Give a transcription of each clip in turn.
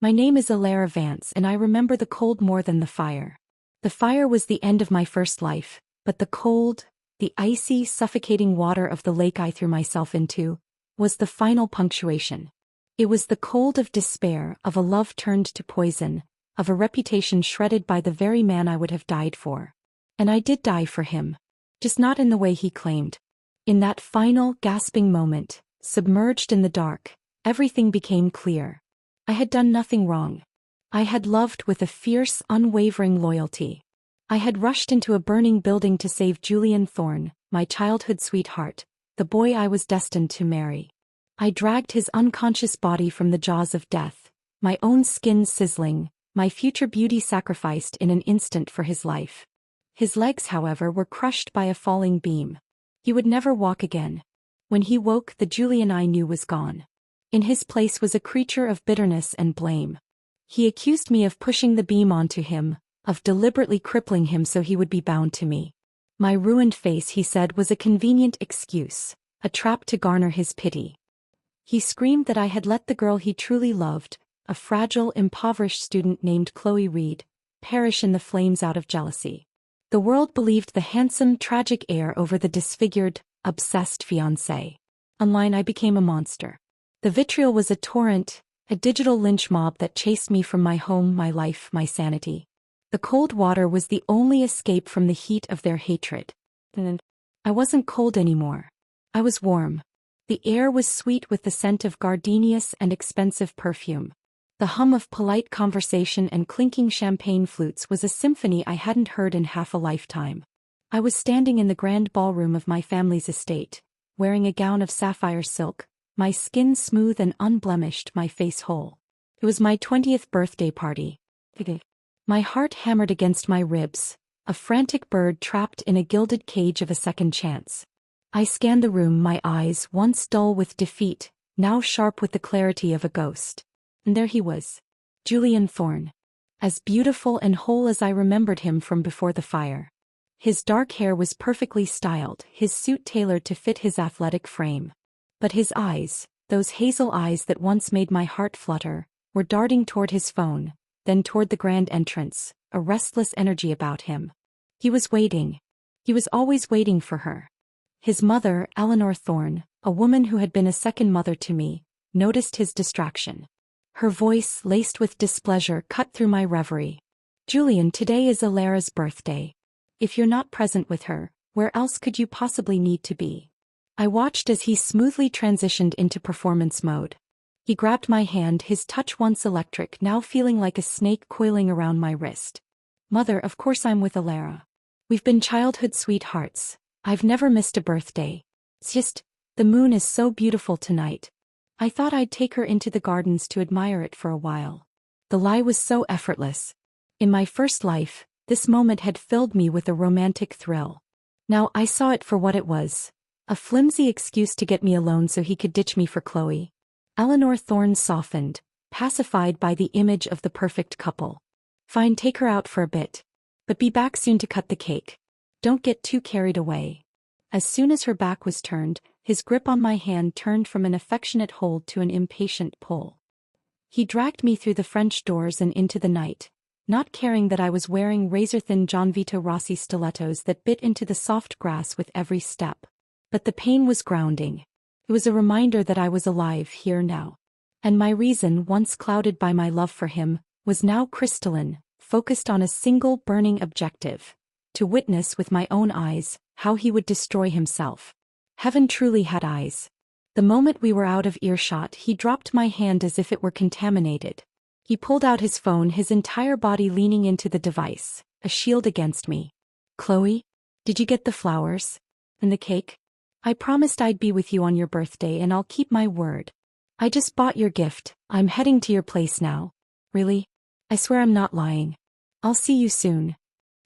My name is Alara Vance and I remember the cold more than the fire. The fire was the end of my first life, but the cold, the icy, suffocating water of the lake I threw myself into, was the final punctuation. It was the cold of despair, of a love turned to poison, of a reputation shredded by the very man I would have died for. And I did die for him. Just not in the way he claimed. In that final, gasping moment, submerged in the dark, everything became clear. I had done nothing wrong. I had loved with a fierce, unwavering loyalty. I had rushed into a burning building to save Julian Thorne, my childhood sweetheart, the boy I was destined to marry. I dragged his unconscious body from the jaws of death, my own skin sizzling, my future beauty sacrificed in an instant for his life. His legs, however, were crushed by a falling beam. He would never walk again. When he woke, the Julian I knew was gone. In his place was a creature of bitterness and blame. He accused me of pushing the beam onto him, of deliberately crippling him so he would be bound to me. My ruined face, he said, was a convenient excuse, a trap to garner his pity. He screamed that I had let the girl he truly loved, a fragile, impoverished student named Chloe Reed, perish in the flames out of jealousy. The world believed the handsome, tragic heir over the disfigured, obsessed fiancé. Online I became a monster. The vitriol was a torrent, a digital lynch mob that chased me from my home, my life, my sanity. The cold water was the only escape from the heat of their hatred. And I wasn't cold anymore. I was warm. The air was sweet with the scent of gardenias and expensive perfume. The hum of polite conversation and clinking champagne flutes was a symphony I hadn't heard in half a lifetime. I was standing in the grand ballroom of my family's estate, wearing a gown of sapphire silk, my skin smooth and unblemished, my face whole. It was my 20th birthday party. My heart hammered against my ribs, a frantic bird trapped in a gilded cage of a second chance. I scanned the room, my eyes, once dull with defeat, now sharp with the clarity of a ghost. And there he was. Julian Thorne. As beautiful and whole as I remembered him from before the fire. His dark hair was perfectly styled, his suit tailored to fit his athletic frame. But his eyes, those hazel eyes that once made my heart flutter, were darting toward his phone, then toward the grand entrance, a restless energy about him. He was waiting. He was always waiting for her. His mother, Eleanor Thorne, a woman who had been a second mother to me, noticed his distraction. Her voice, laced with displeasure, cut through my reverie. Julian, today is Alara's birthday. If you're not present with her, where else could you possibly need to be? I watched as he smoothly transitioned into performance mode. He grabbed my hand, his touch once electric, now feeling like a snake coiling around my wrist. Mother, of course I'm with Alara. We've been childhood sweethearts. I've never missed a birthday. It's just, the moon is so beautiful tonight. I thought I'd take her into the gardens to admire it for a while. The lie was so effortless. In my first life, this moment had filled me with a romantic thrill. Now I saw it for what it was. A flimsy excuse to get me alone so he could ditch me for Chloe. Eleanor Thorne softened, pacified by the image of the perfect couple. Fine, take her out for a bit. But be back soon to cut the cake. Don't get too carried away. As soon as her back was turned, his grip on my hand turned from an affectionate hold to an impatient pull. He dragged me through the French doors and into the night, not caring that I was wearing razor-thin John Vito Rossi stilettos that bit into the soft grass with every step. But the pain was grounding. It was a reminder that I was alive here now. And my reason, once clouded by my love for him, was now crystalline, focused on a single burning objective: to witness with my own eyes how he would destroy himself. Heaven truly had eyes. The moment we were out of earshot, he dropped my hand as if it were contaminated. He pulled out his phone, his entire body leaning into the device, a shield against me. Chloe? Did you get the flowers? And the cake? I promised I'd be with you on your birthday and I'll keep my word. I just bought your gift. I'm heading to your place now. Really? I swear I'm not lying. I'll see you soon.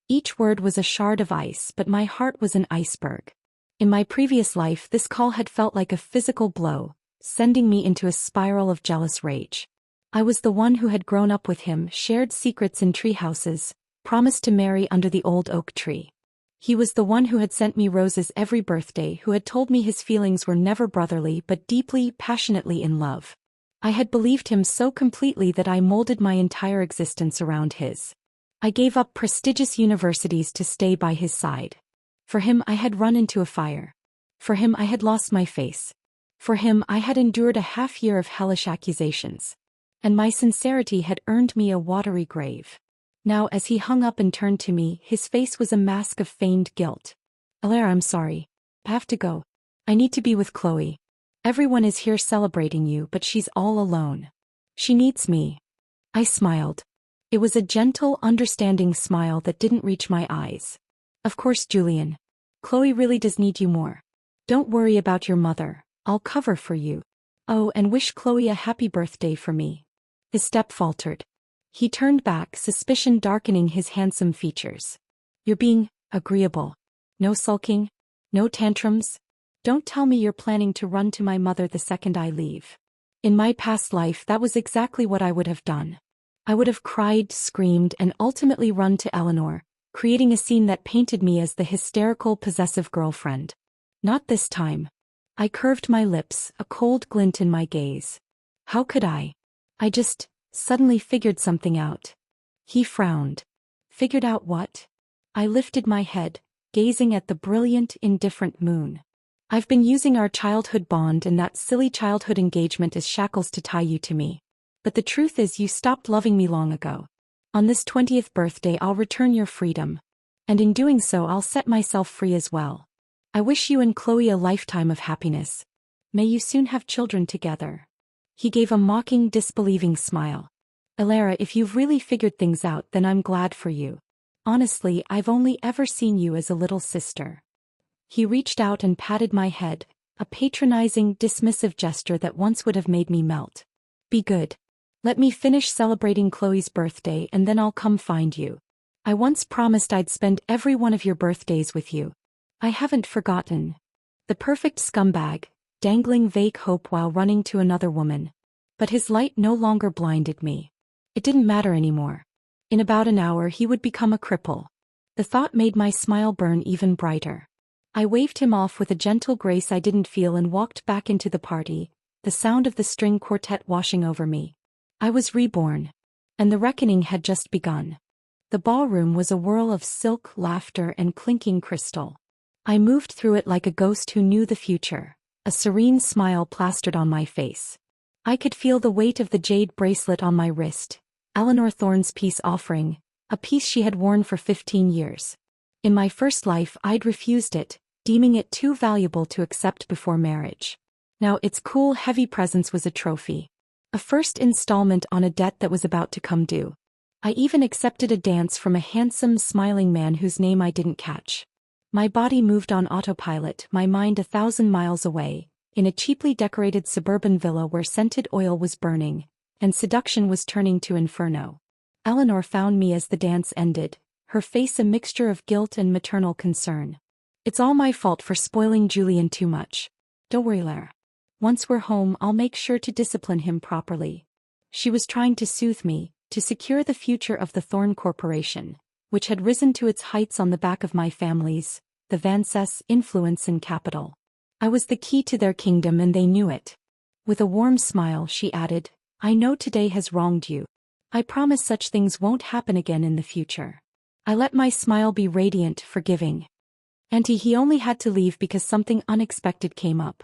Each word was a shard of ice, but my heart was an iceberg. In my previous life, this call had felt like a physical blow, sending me into a spiral of jealous rage. I was the one who had grown up with him, shared secrets in treehouses, promised to marry under the old oak tree. He was the one who had sent me roses every birthday, who had told me his feelings were never brotherly but deeply, passionately in love. I had believed him so completely that I molded my entire existence around his. I gave up prestigious universities to stay by his side. For him I had run into a fire. For him I had lost my face. For him I had endured a half-year of hellish accusations. And my sincerity had earned me a watery grave. Now as he hung up and turned to me, his face was a mask of feigned guilt. Alara, I'm sorry. I have to go. I need to be with Chloe. Everyone is here celebrating you, but she's all alone. She needs me. I smiled. It was a gentle, understanding smile that didn't reach my eyes. Of course, Julian. Chloe really does need you more. Don't worry about your mother. I'll cover for you. Oh, and wish Chloe a happy birthday for me. His step faltered. He turned back, suspicion darkening his handsome features. You're being agreeable. No sulking. No tantrums. Don't tell me you're planning to run to my mother the second I leave. In my past life, that was exactly what I would have done. I would have cried, screamed, and ultimately run to Eleanor, creating a scene that painted me as the hysterical, possessive girlfriend. Not this time. I curved my lips, a cold glint in my gaze. How could I? I just suddenly figured something out. He frowned. Figured out what? I lifted my head, gazing at the brilliant, indifferent moon. I've been using our childhood bond and that silly childhood engagement as shackles to tie you to me. But the truth is you stopped loving me long ago. On this 20th birthday I'll return your freedom. And in doing so I'll set myself free as well. I wish you and Chloe a lifetime of happiness. May you soon have children together. He gave a mocking, disbelieving smile. Alara, if you've really figured things out, then I'm glad for you. Honestly, I've only ever seen you as a little sister. He reached out and patted my head, a patronizing, dismissive gesture that once would have made me melt. Be good. Let me finish celebrating Chloe's birthday and then I'll come find you. I once promised I'd spend every one of your birthdays with you. I haven't forgotten. The perfect scumbag, dangling vague hope while running to another woman. But his light no longer blinded me. It didn't matter anymore. In about an hour he would become a cripple. The thought made my smile burn even brighter. I waved him off with a gentle grace I didn't feel and walked back into the party, the sound of the string quartet washing over me. I was reborn. And the reckoning had just begun. The ballroom was a whirl of silk, laughter, and clinking crystal. I moved through it like a ghost who knew the future, a serene smile plastered on my face. I could feel the weight of the jade bracelet on my wrist, Eleanor Thorne's peace offering, a piece she had worn for 15 years. In my first life I'd refused it, deeming it too valuable to accept before marriage. Now its cool, heavy presence was a trophy. A first installment on a debt that was about to come due. I even accepted a dance from a handsome, smiling man whose name I didn't catch. My body moved on autopilot, my mind 1,000 miles away, in a cheaply decorated suburban villa where scented oil was burning, and seduction was turning to inferno. Eleanor found me as the dance ended, her face a mixture of guilt and maternal concern. It's all my fault for spoiling Julian too much. Don't worry, Lara. Once we're home I'll make sure to discipline him properly. She was trying to soothe me, to secure the future of the Thorne Corporation, which had risen to its heights on the back of my family's, the Vances, influence and capital. I was the key to their kingdom and they knew it. With a warm smile she added, I know today has wronged you. I promise such things won't happen again in the future. I let my smile be radiant, forgiving. Auntie, he only had to leave because something unexpected came up.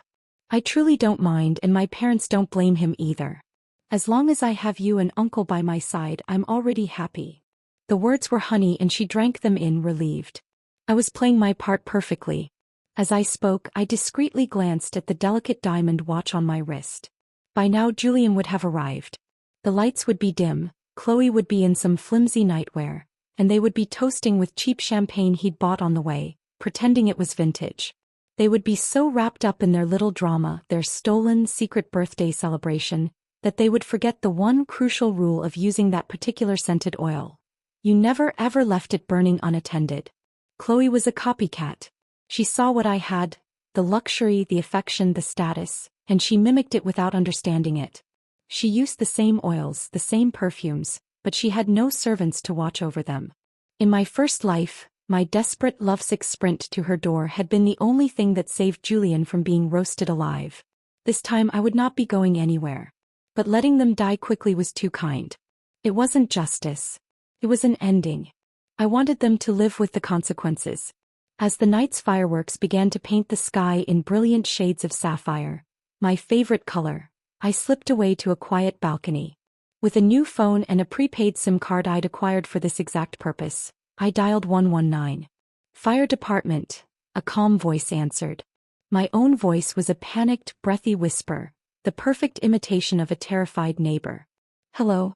I truly don't mind and my parents don't blame him either. As long as I have you and Uncle by my side I'm already happy. The words were honey and she drank them in, relieved. I was playing my part perfectly. As I spoke I discreetly glanced at the delicate diamond watch on my wrist. By now Julian would have arrived. The lights would be dim, Chloe would be in some flimsy nightwear, and they would be toasting with cheap champagne he'd bought on the way, pretending it was vintage. They would be so wrapped up in their little drama, their stolen secret birthday celebration, that they would forget the one crucial rule of using that particular scented oil. You never ever left it burning unattended. Chloe was a copycat. She saw what I had, the luxury, the affection, the status, and she mimicked it without understanding it. She used the same oils, the same perfumes, but she had no servants to watch over them. In my first life, my desperate, lovesick sprint to her door had been the only thing that saved Julian from being roasted alive. This time I would not be going anywhere. But letting them die quickly was too kind. It wasn't justice. It was an ending. I wanted them to live with the consequences. As the night's fireworks began to paint the sky in brilliant shades of sapphire, my favorite color, I slipped away to a quiet balcony. With a new phone and a prepaid SIM card I'd acquired for this exact purpose, I dialed 119. Fire department, a calm voice answered. My own voice was a panicked, breathy whisper, the perfect imitation of a terrified neighbor. Hello?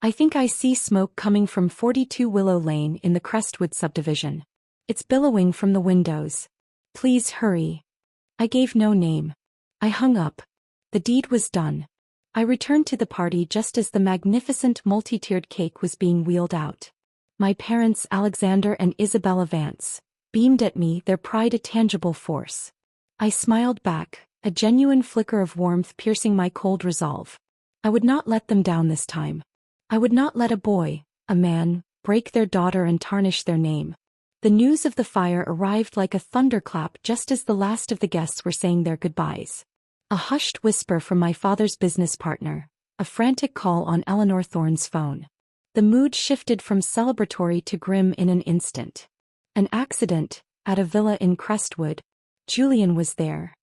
I think I see smoke coming from 42 Willow Lane in the Crestwood subdivision. It's billowing from the windows. Please hurry. I gave no name. I hung up. The deed was done. I returned to the party just as the magnificent multi-tiered cake was being wheeled out. My parents, Alexander and Isabella Vance, beamed at me, their pride a tangible force. I smiled back, a genuine flicker of warmth piercing my cold resolve. I would not let them down this time. I would not let a boy, a man, break their daughter and tarnish their name. The news of the fire arrived like a thunderclap just as the last of the guests were saying their goodbyes. A hushed whisper from my father's business partner, a frantic call on Eleanor Thorne's phone. The mood shifted from celebratory to grim in an instant. An accident, at a villa in Crestwood. Julian was there.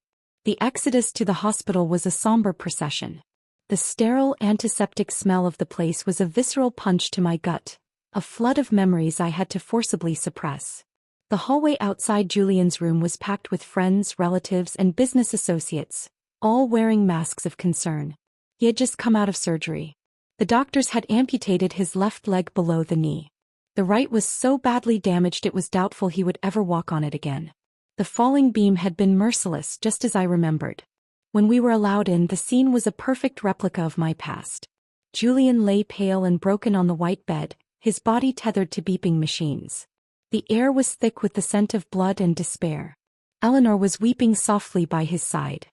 The exodus to the hospital was a somber procession. The sterile, antiseptic smell of the place was a visceral punch to my gut, a flood of memories I had to forcibly suppress. The hallway outside Julian's room was packed with friends, relatives, and business associates, all wearing masks of concern. He had just come out of surgery. The doctors had amputated his left leg below the knee. The right was so badly damaged it was doubtful he would ever walk on it again. The falling beam had been merciless, just as I remembered. When we were allowed in, the scene was a perfect replica of my past. Julian lay pale and broken on the white bed, his body tethered to beeping machines. The air was thick with the scent of blood and despair. Eleanor was weeping softly by his side.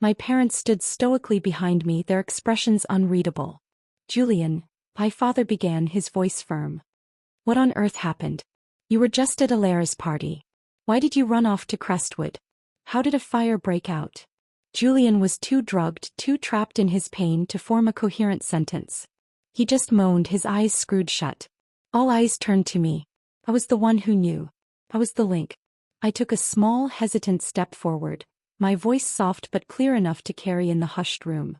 My parents stood stoically behind me, their expressions unreadable. Julian, my father began, his voice firm. What on earth happened? You were just at Alara's party. Why did you run off to Crestwood? How did a fire break out? Julian was too drugged, too trapped in his pain to form a coherent sentence. He just moaned, his eyes screwed shut. All eyes turned to me. I was the one who knew. I was the link. I took a small, hesitant step forward, my voice soft but clear enough to carry in the hushed room.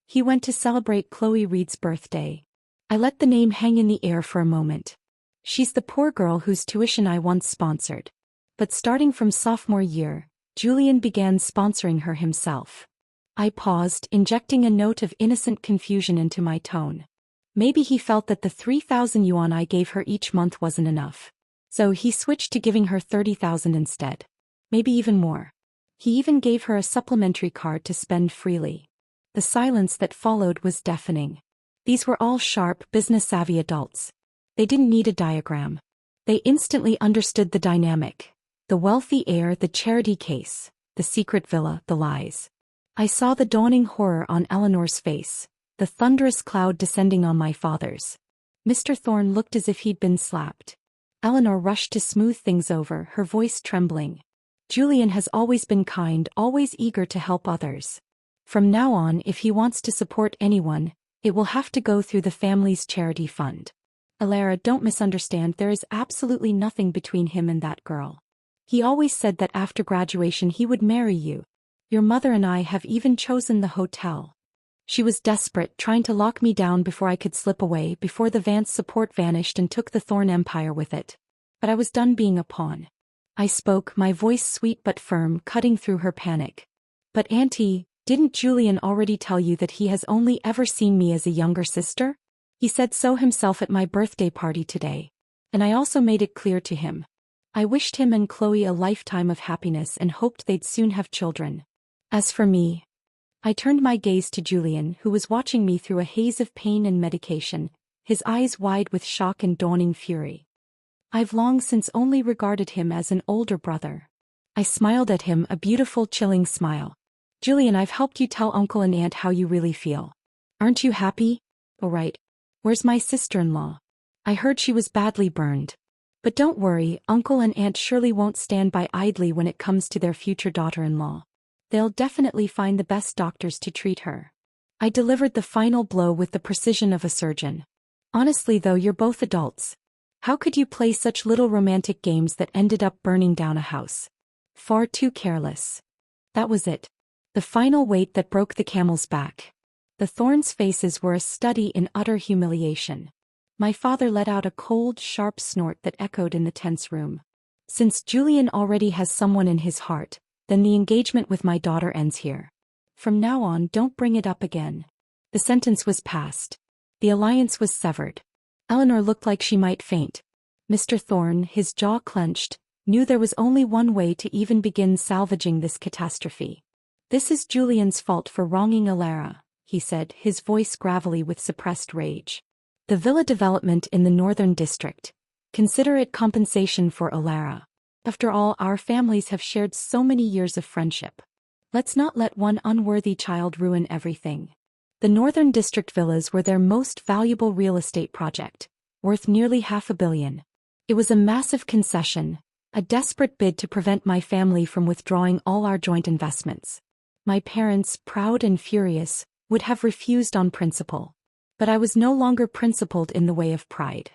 He went to celebrate Chloe Reed's birthday. I let the name hang in the air for a moment. She's the poor girl whose tuition I once sponsored. But starting from sophomore year, Julian began sponsoring her himself. I paused, injecting a note of innocent confusion into my tone. Maybe he felt that the 3,000 yuan I gave her each month wasn't enough. So he switched to giving her 30,000 instead. Maybe even more. He even gave her a supplementary card to spend freely. The silence that followed was deafening. These were all sharp, business-savvy adults. They didn't need a diagram. They instantly understood the dynamic. The wealthy heir, the charity case, the secret villa, the lies. I saw the dawning horror on Eleanor's face, the thunderous cloud descending on my father's. Mr. Thorne looked as if he'd been slapped. Eleanor rushed to smooth things over, her voice trembling. Julian has always been kind, always eager to help others. From now on, if he wants to support anyone, it will have to go through the family's charity fund. Alara, don't misunderstand, there is absolutely nothing between him and that girl. He always said that after graduation he would marry you. Your mother and I have even chosen the hotel. She was desperate, trying to lock me down before I could slip away, before the Vance support vanished and took the Thorne empire with it. But I was done being a pawn. I spoke, my voice sweet but firm, cutting through her panic. But Auntie, didn't Julian already tell you that he has only ever seen me as a younger sister? He said so himself at my birthday party today. And I also made it clear to him. I wished him and Chloe a lifetime of happiness and hoped they'd soon have children. As for me, I turned my gaze to Julian, who was watching me through a haze of pain and medication, his eyes wide with shock and dawning fury. I've long since only regarded him as an older brother. I smiled at him, a beautiful, chilling smile. Julian, I've helped you tell Uncle and Aunt how you really feel. Aren't you happy? Oh right. Where's my sister-in-law? I heard she was badly burned. But don't worry, Uncle and Aunt surely won't stand by idly when it comes to their future daughter-in-law. They'll definitely find the best doctors to treat her. I delivered the final blow with the precision of a surgeon. Honestly though, you're both adults. How could you play such little romantic games that ended up burning down a house? Far too careless. That was it. The final weight that broke the camel's back. The Thorns' faces were a study in utter humiliation. My father let out a cold, sharp snort that echoed in the tense room. Since Julian already has someone in his heart, then the engagement with my daughter ends here. From now on, don't bring it up again. The sentence was passed. The alliance was severed. Eleanor looked like she might faint. Mr. Thorne, his jaw clenched, knew there was only one way to even begin salvaging this catastrophe. This is Julian's fault for wronging Alara, he said, his voice gravelly with suppressed rage. The villa development in the Northern District. Consider it compensation for Alara. After all, our families have shared so many years of friendship. Let's not let one unworthy child ruin everything. The Northern District villas were their most valuable real estate project, worth nearly $500 million. It was a massive concession, a desperate bid to prevent my family from withdrawing all our joint investments. My parents, proud and furious, would have refused on principle. But I was no longer principled in the way of pride.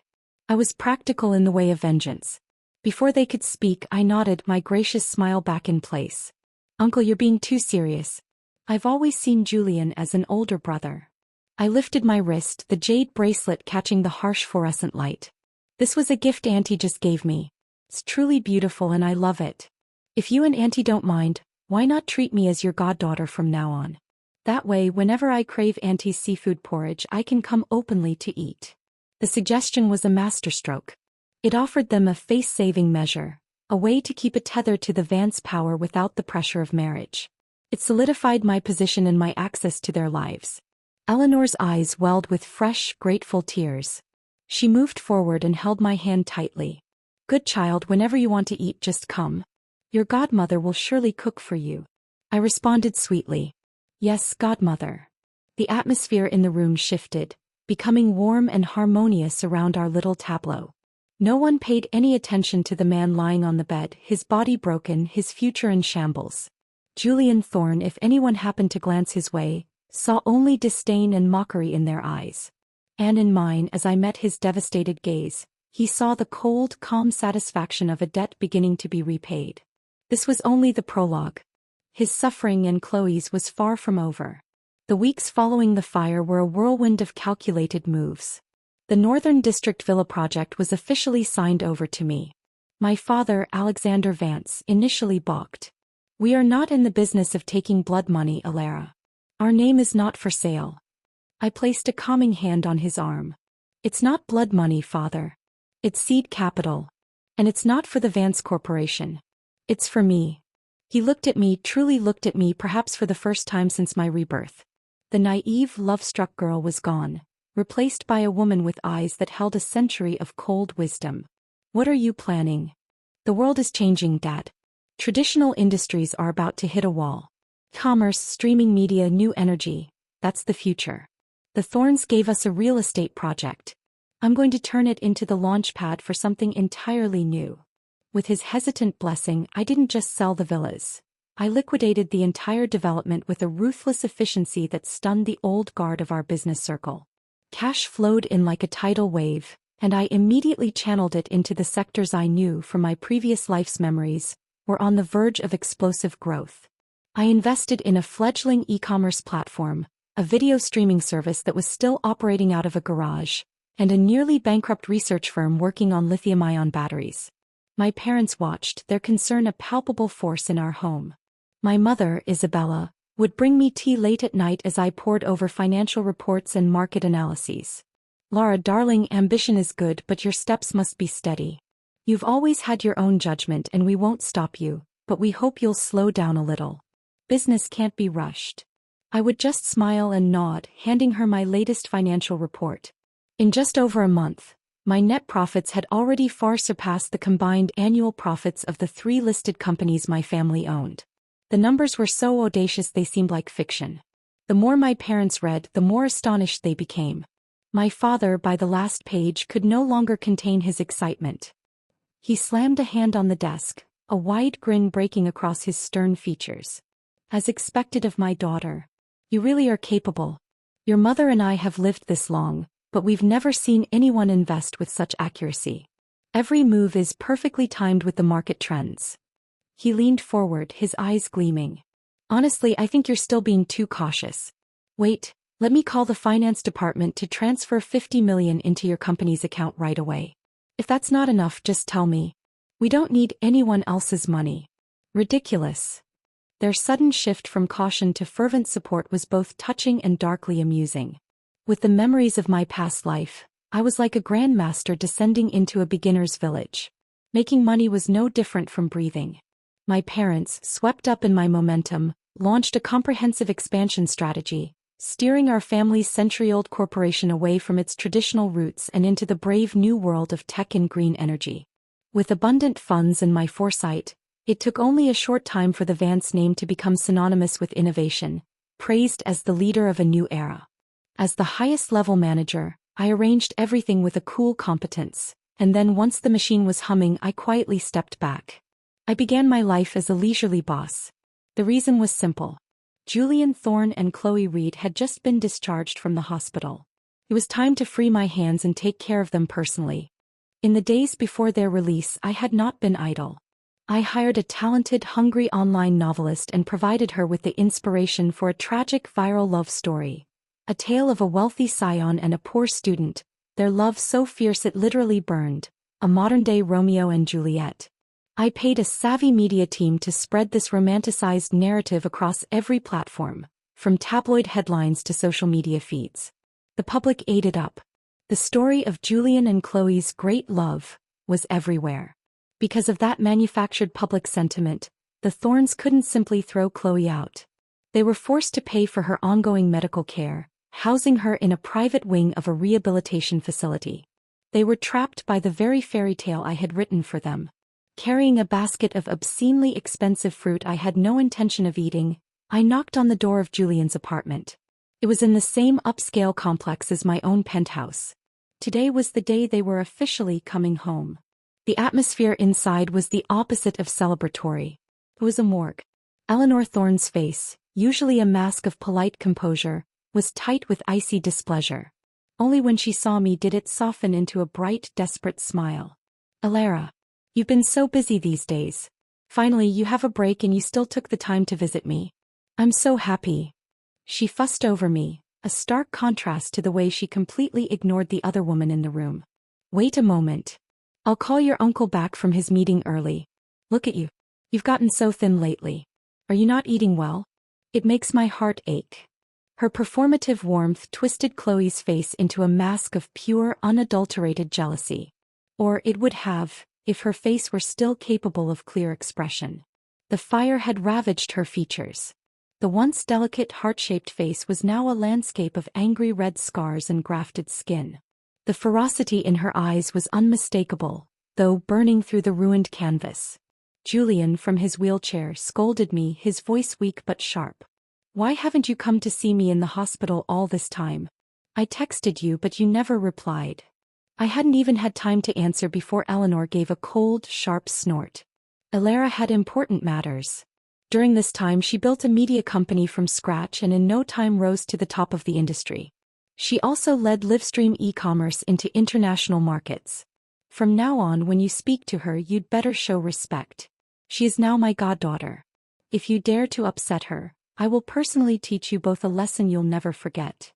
I was practical in the way of vengeance. Before they could speak, I nodded, my gracious smile back in place. Uncle, you're being too serious. I've always seen Julian as an older brother. I lifted my wrist, the jade bracelet catching the harsh fluorescent light. This was a gift Auntie just gave me. It's truly beautiful and I love it. If you and Auntie don't mind, why not treat me as your goddaughter from now on? That way, whenever I crave Auntie's seafood porridge, I can come openly to eat. The suggestion was a masterstroke. It offered them a face-saving measure, a way to keep a tether to the Vance power without the pressure of marriage. It solidified my position and my access to their lives. Eleanor's eyes welled with fresh, grateful tears. She moved forward and held my hand tightly. Good child, whenever you want to eat, just come. Your godmother will surely cook for you. I responded sweetly. Yes, godmother. The atmosphere in the room shifted, becoming warm and harmonious around our little tableau. No one paid any attention to the man lying on the bed, his body broken, his future in shambles. Julian Thorne, if anyone happened to glance his way, saw only disdain and mockery in their eyes. And in mine, as I met his devastated gaze, he saw the cold, calm satisfaction of a debt beginning to be repaid. This was only the prologue. His suffering and Chloe's was far from over. The weeks following the fire were a whirlwind of calculated moves. The Northern District Villa project was officially signed over to me. My father, Alexander Vance, initially balked. We are not in the business of taking blood money, Alara. Our name is not for sale. I placed a calming hand on his arm. It's not blood money, father. It's seed capital. And it's not for the Vance Corporation. It's for me. He looked at me, truly looked at me, perhaps for the first time since my rebirth. The naive, love-struck girl was gone, replaced by a woman with eyes that held a century of cold wisdom. What are you planning? The world is changing, Dad. Traditional industries are about to hit a wall. Commerce, streaming media, new energy. That's the future. The Thorns gave us a real estate project. I'm going to turn it into the launch pad for something entirely new. With his hesitant blessing, I didn't just sell the villas. I liquidated the entire development with a ruthless efficiency that stunned the old guard of our business circle. Cash flowed in like a tidal wave, and I immediately channeled it into the sectors I knew from my previous life's memories were on the verge of explosive growth. I invested in a fledgling e-commerce platform, a video streaming service that was still operating out of a garage, and a nearly bankrupt research firm working on lithium-ion batteries. My parents watched, their concern a palpable force in our home. My mother, Isabella, would bring me tea late at night as I pored over financial reports and market analyses. Laura, darling, ambition is good, but your steps must be steady. You've always had your own judgment and we won't stop you, but we hope you'll slow down a little. Business can't be rushed. I would just smile and nod, handing her my latest financial report. In just over a month, my net profits had already far surpassed the combined annual profits of the 3 listed companies my family owned. The numbers were so audacious they seemed like fiction. The more my parents read, the more astonished they became. My father, by the last page, could no longer contain his excitement. He slammed a hand on the desk, a wide grin breaking across his stern features. As expected of my daughter. You really are capable. Your mother and I have lived this long, but we've never seen anyone invest with such accuracy. Every move is perfectly timed with the market trends. He leaned forward, his eyes gleaming. Honestly, I think you're still being too cautious. Wait, let me call the finance department to transfer 50 million into your company's account right away. If that's not enough, just tell me. We don't need anyone else's money. Ridiculous. Their sudden shift from caution to fervent support was both touching and darkly amusing. With the memories of my past life, I was like a grandmaster descending into a beginner's village. Making money was no different from breathing. My parents, swept up in my momentum, launched a comprehensive expansion strategy, steering our family's century-old corporation away from its traditional roots and into the brave new world of tech and green energy. With abundant funds and my foresight, it took only a short time for the Vance name to become synonymous with innovation, praised as the leader of a new era. As the highest-level manager, I arranged everything with a cool competence, and then once the machine was humming, I quietly stepped back. I began my life as a leisurely boss. The reason was simple. Julian Thorne and Chloe Reed had just been discharged from the hospital. It was time to free my hands and take care of them personally. In the days before their release, I had not been idle. I hired a talented, hungry online novelist and provided her with the inspiration for a tragic viral love story. A tale of a wealthy scion and a poor student, their love so fierce it literally burned, a modern-day Romeo and Juliet. I paid a savvy media team to spread this romanticized narrative across every platform, from tabloid headlines to social media feeds. The public ate it up. The story of Julian and Chloe's great love was everywhere. Because of that manufactured public sentiment, the Thornes couldn't simply throw Chloe out. They were forced to pay for her ongoing medical care, housing her in a private wing of a rehabilitation facility. They were trapped by the very fairy tale I had written for them. Carrying a basket of obscenely expensive fruit I had no intention of eating, I knocked on the door of Julian's apartment. It was in the same upscale complex as my own penthouse. Today was the day they were officially coming home. The atmosphere inside was the opposite of celebratory. It was a morgue. Eleanor Thorne's face, usually a mask of polite composure, was tight with icy displeasure. Only when she saw me did it soften into a bright, desperate smile. Alara, you've been so busy these days. Finally, you have a break and you still took the time to visit me. I'm so happy. She fussed over me, a stark contrast to the way she completely ignored the other woman in the room. Wait a moment. I'll call your uncle back from his meeting early. Look at you. You've gotten so thin lately. Are you not eating well? It makes my heart ache. Her performative warmth twisted Chloe's face into a mask of pure, unadulterated jealousy. Or it would have, if her face were still capable of clear expression. The fire had ravaged her features. The once delicate heart-shaped face was now a landscape of angry red scars and grafted skin. The ferocity in her eyes was unmistakable, though burning through the ruined canvas. Julian, from his wheelchair, scolded me, his voice weak but sharp. Why haven't you come to see me in the hospital all this time? I texted you but you never replied. I hadn't even had time to answer before Eleanor gave a cold, sharp snort. Alara had important matters. During this time she built a media company from scratch and in no time rose to the top of the industry. She also led Livestream e-commerce into international markets. From now on, when you speak to her, you'd better show respect. She is now my goddaughter. If you dare to upset her, I will personally teach you both a lesson you'll never forget.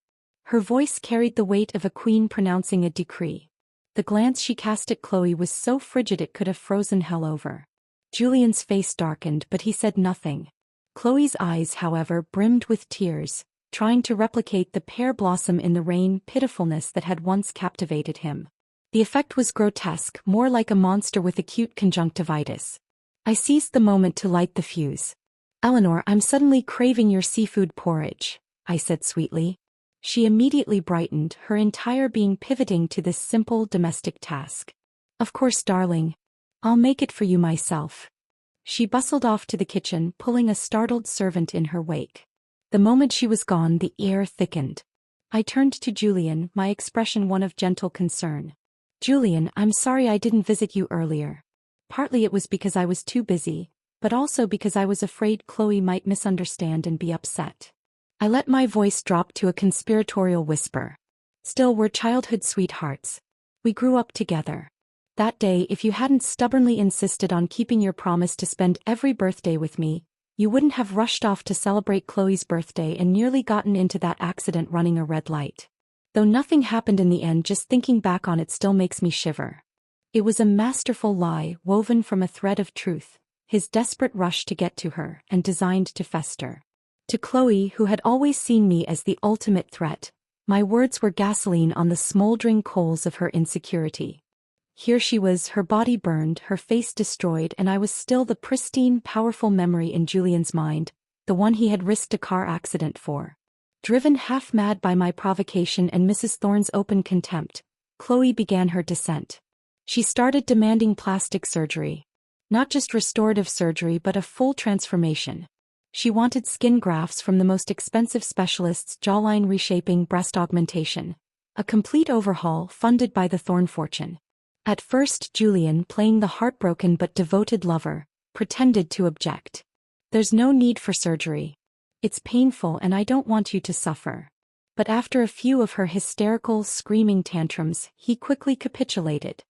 Her voice carried the weight of a queen pronouncing a decree. The glance she cast at Chloe was so frigid it could have frozen hell over. Julian's face darkened, but he said nothing. Chloe's eyes, however, brimmed with tears, trying to replicate the pear blossom in the rain pitifulness that had once captivated him. The effect was grotesque, more like a monster with acute conjunctivitis. I seized the moment to light the fuse. Eleanor, I'm suddenly craving your seafood porridge, I said sweetly. She immediately brightened, her entire being pivoting to this simple domestic task. Of course, darling. I'll make it for you myself. She bustled off to the kitchen, pulling a startled servant in her wake. The moment she was gone, the air thickened. I turned to Julian, my expression one of gentle concern. Julian, I'm sorry I didn't visit you earlier. Partly it was because I was too busy, but also because I was afraid Chloe might misunderstand and be upset. I let my voice drop to a conspiratorial whisper. Still, we're childhood sweethearts. We grew up together. That day, if you hadn't stubbornly insisted on keeping your promise to spend every birthday with me, you wouldn't have rushed off to celebrate Chloe's birthday and nearly gotten into that accident running a red light. Though nothing happened in the end, just thinking back on it still makes me shiver. It was a masterful lie woven from a thread of truth, his desperate rush to get to her and designed to fester. To Chloe, who had always seen me as the ultimate threat, my words were gasoline on the smoldering coals of her insecurity. Here she was, her body burned, her face destroyed, and I was still the pristine, powerful memory in Julian's mind, the one he had risked a car accident for. Driven half-mad by my provocation and Mrs. Thorne's open contempt, Chloe began her descent. She started demanding plastic surgery. Not just restorative surgery but a full transformation. She wanted skin grafts from the most expensive specialists, jawline reshaping, breast augmentation. A complete overhaul funded by the Thorne fortune. At first Julian, playing the heartbroken but devoted lover, pretended to object. There's no need for surgery. It's painful and I don't want you to suffer. But after a few of her hysterical, screaming tantrums, he quickly capitulated.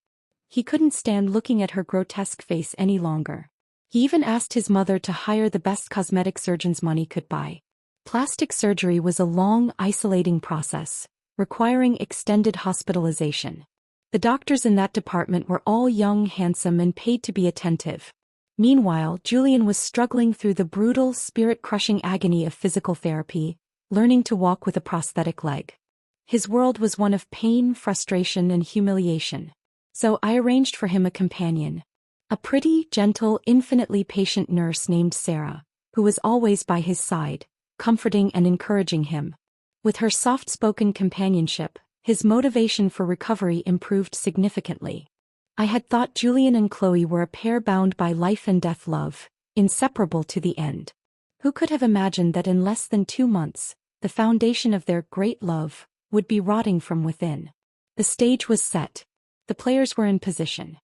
He couldn't stand looking at her grotesque face any longer. He even asked his mother to hire the best cosmetic surgeons money could buy. Plastic surgery was a long, isolating process, requiring extended hospitalization. The doctors in that department were all young, handsome, and paid to be attentive. Meanwhile, Julian was struggling through the brutal, spirit-crushing agony of physical therapy, learning to walk with a prosthetic leg. His world was one of pain, frustration, and humiliation. So I arranged for him a companion. A pretty, gentle, infinitely patient nurse named Sarah, who was always by his side, comforting and encouraging him. With her soft-spoken companionship, his motivation for recovery improved significantly. I had thought Julian and Chloe were a pair bound by life and death love, inseparable to the end. Who could have imagined that in less than 2 months, the foundation of their great love would be rotting from within? The stage was set. The players were in position.